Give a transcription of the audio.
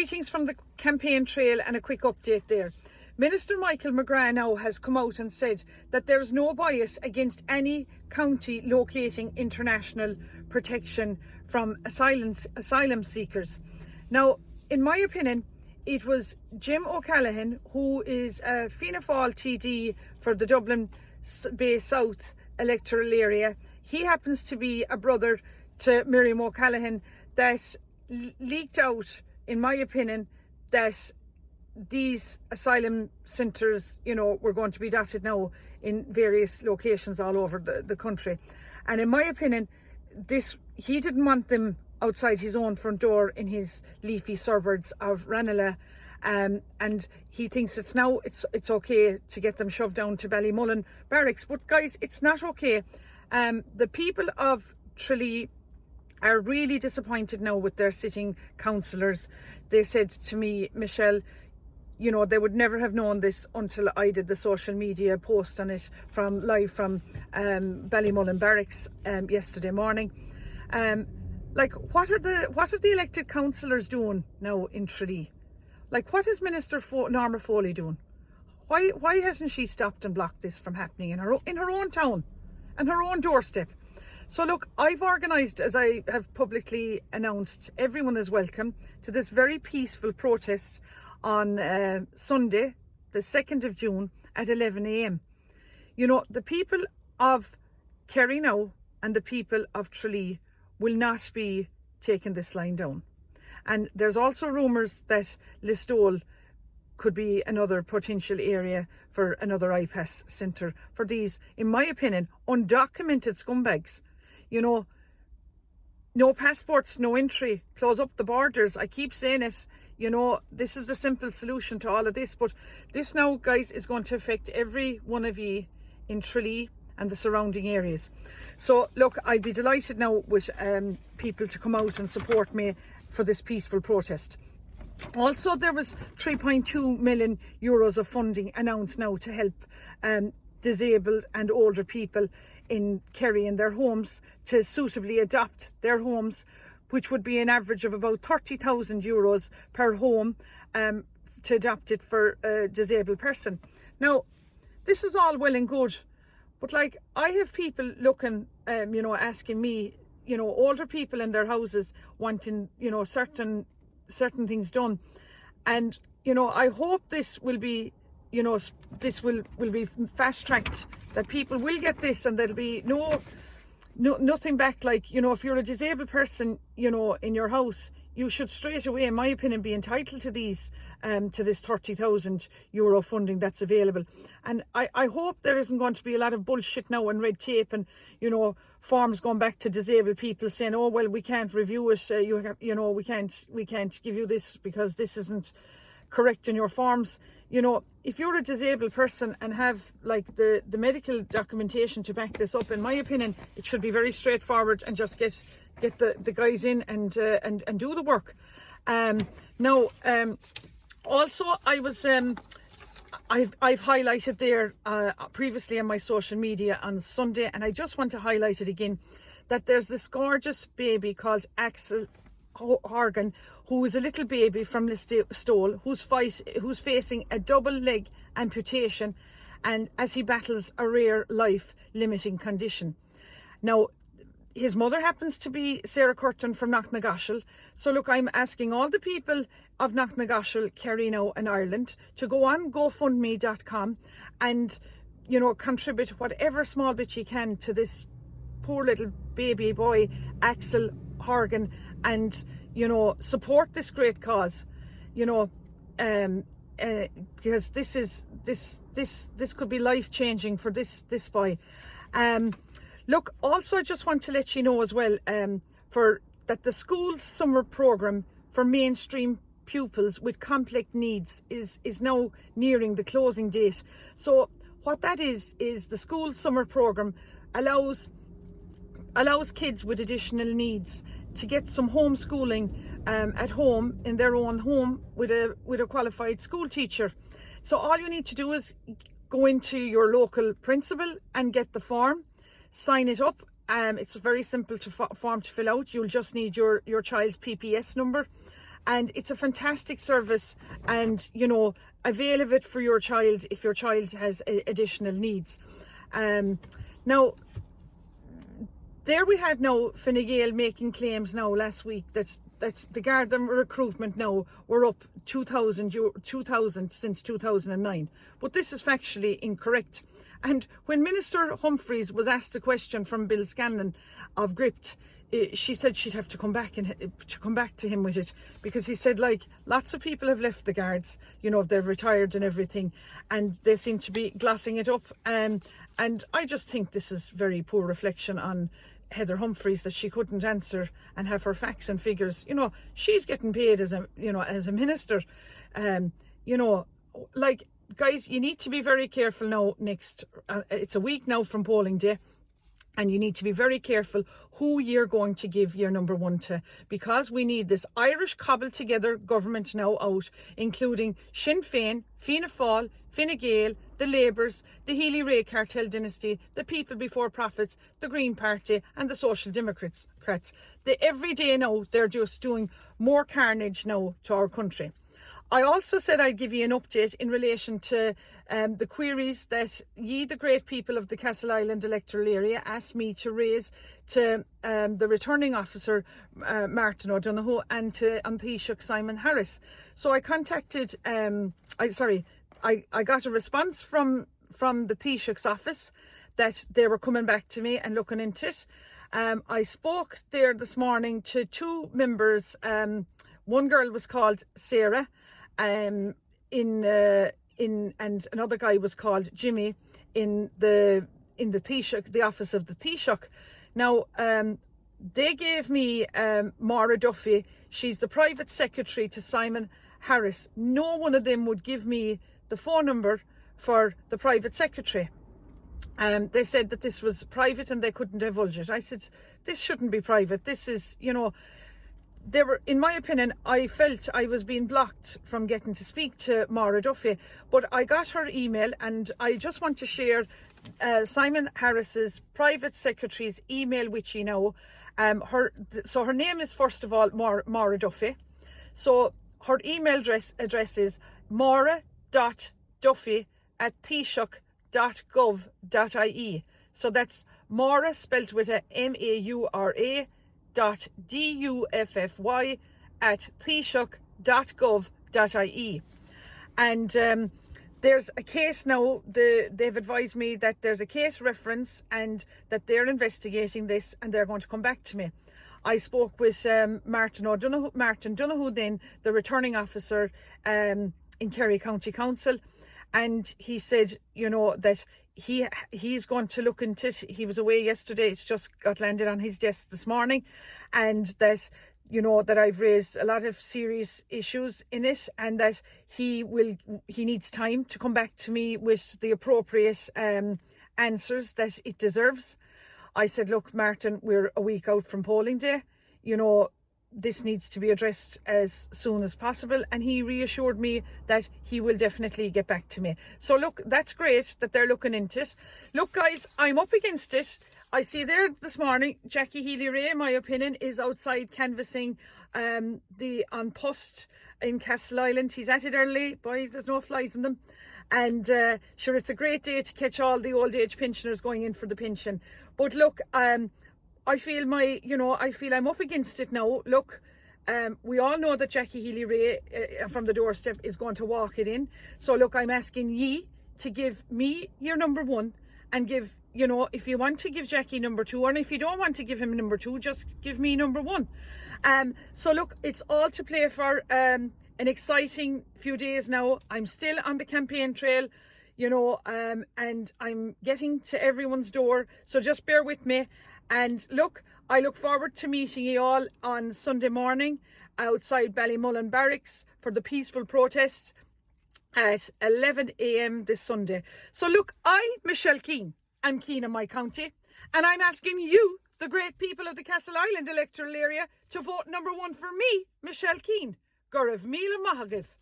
Greetings from the campaign trail and a quick update there. Minister Michael McGrath now has come out and said that there's no bias against any county locating international protection from asylum seekers. Now, in my opinion, it was Jim O'Callaghan, who is a Fianna Fáil TD for the Dublin Bay South electoral area. He happens to be a brother to Miriam O'Callaghan that leaked out, in my opinion, that these asylum centres, were going to be dotted now in various locations all over the country. And in my opinion, he didn't want them outside his own front door in his leafy suburbs of Ranelagh. And he thinks it's okay to get them shoved down to Ballymullen barracks. But guys, it's not okay. The people of Tralee are really disappointed now with their sitting councillors. They said to me, Michelle, they would never have known this until I did the social media post on it live from Ballymullen barracks yesterday morning. What are the elected councillors doing now in Tralee? What is Minister Norma Foley doing? Why hasn't she stopped and blocked this from happening in her own town and her own doorstep? So look, I've organised, as I have publicly announced, everyone is welcome to this very peaceful protest on Sunday, the 2nd of June at 11 a.m. The people of Kerry now and the people of Tralee will not be taking this line down. And there's also rumours that Listowel could be another potential area for another IPAS centre for these, in my opinion, undocumented scumbags. No passports, no entry, close up the borders. I keep saying it. This is the simple solution to all of this. But this now, guys, is going to affect every one of you in Tralee and the surrounding areas. So look, I'd be delighted now with people to come out and support me for this peaceful protest. Also, there was 3.2 million euros of funding announced now to help disabled and older people in Kerry in their homes to suitably adapt their homes, which would be an average of about 30,000 euros per home to adapt it for a disabled person. Now, this is all well and good, but I have people looking, asking me, older people in their houses wanting, certain things done. And, I hope this will be, this will be fast tracked, that people will get this and there'll be nothing back. If you're a disabled person, in your house, you should straight away, in my opinion, be entitled to these, to this 30,000 euro funding that's available. And I hope there isn't going to be a lot of bullshit now and red tape and, forms going back to disabled people saying, oh, well, we can't review it. We can't give you this because this isn't correct in your forms. If you're a disabled person and have the medical documentation to back this up, in my opinion, it should be very straightforward and just get the guys in and do the work. Also, I've highlighted there previously on my social media on Sunday, and I just want to highlight it again, that there's this gorgeous baby called Axel Horgan, who is a little baby from Listowel, who's facing a double leg amputation, and as he battles a rare life-limiting condition. Now, his mother happens to be Sarah Curtin from Knocknagoshel. So look, I'm asking all the people of Knocknagoshel, Kerry now and Ireland to go on GoFundMe.com and, contribute whatever small bit you can to this poor little baby boy, Axel Horgan, and, support this great cause, because this could be life-changing for this boy. Look, also I just want to let you know as well that the school's summer programme for mainstream pupils with complex needs is now nearing the closing date. So what that is the school's summer programme allows kids with additional needs to get some homeschooling at home, in their own home, with a qualified school teacher. So all you need to do is go into your local principal and get the form, sign it up. It's a very simple form to fill out. You'll just need your child's PPS number, and it's a fantastic service, and you know, avail of it for your child if your child has additional needs. Now, there we had now Fine Gael making claims now last week that the Garda recruitment now were up 2,000 since 2009. But this is factually incorrect. And when Minister Humphreys was asked a question from Bill Scanlon of Gript, she said she'd have to come back to him with it, because he said, like, lots of people have left the Guards, you know, they've retired and everything, and they seem to be glossing it up. And I just think this is very poor reflection on Heather Humphreys, that she couldn't answer and have her facts and figures. You know, she's getting paid as a minister. You know, like, guys, you need to be very careful now. It's a week now from polling day, and you need to be very careful who you're going to give your number one to, because we need this Irish cobbled together government now out, including Sinn Féin, Fianna Fáil, Fine Gael, the Labours, the Healy-Rae cartel dynasty, the People Before Profits, the Green Party and the Social Democrats. Every day now they're just doing more carnage now to our country. I also said I'd give you an update in relation to the queries that ye, the great people of the Castle Island electoral area, asked me to raise to the returning officer, Martin O'Donoghue, and to An Taoiseach Simon Harris. So I contacted, I got a response from the Taoiseach's office that they were coming back to me and looking into it. I spoke there this morning to two members. One girl was called Sarah, and another guy was called Jimmy in the Taoiseach, the office of the Taoiseach. Now, they gave me Maura Duffy. She's the private secretary to Simon Harris. No one of them would give me the phone number for the private secretary. They said that this was private and they couldn't divulge it. I said, this shouldn't be private. This is, you know, in my opinion, I felt I was being blocked from getting to speak to Maura Duffy, but I got her email, and I just want to share Simon Harris's private secretary's email with you now. Her name is, first of all, Maura Duffy. So her email address is maura.duffy@taoiseach.gov.ie. So that's Maura spelt with a MAURA .duffy@taoiseach.gov.ie. And there's a case now. They've advised me that there's a case reference and that they're investigating this and they're going to come back to me. I spoke with Martin Donoghue, then the returning officer in Kerry County Council, and he said, you know, that he's going to look into it. He was away yesterday. It's just got landed on his desk this morning, and that, you know, that I've raised a lot of serious issues in it, and that he needs time to come back to me with the appropriate answers that it deserves. I said, look, Martin, we're a week out from polling day. You know, this needs to be addressed as soon as possible, and he reassured me that he will definitely get back to me. So look, that's great that they're looking into it. Look, guys, I'm up against it. I see there this morning Jackie Healy-Rae, in my opinion, is outside canvassing on post in Castle Island. He's at it early, boy, there's no flies in them. And sure, it's a great day to catch all the old age pensioners going in for the pension. But look, I feel I'm up against it now. Look, we all know that Jackie Healy-Rae from the doorstep is going to walk it in. So look, I'm asking ye to give me your number one, and give, you know, if you want to give Jackie number two, or if you don't want to give him number two, just give me number one. So look, it's all to play for. An exciting few days now. I'm still on the campaign trail, you know, and I'm getting to everyone's door. So just bear with me. And look, I look forward to meeting you all on Sunday morning outside Ballymullen Barracks for the peaceful protest at 11 a.m. this Sunday. So look, Michelle Keane, I'm keen on my county, and I'm asking you, the great people of the Castle Island electoral area, to vote number one for me, Michelle Keane. Gorav Mila Mahagav.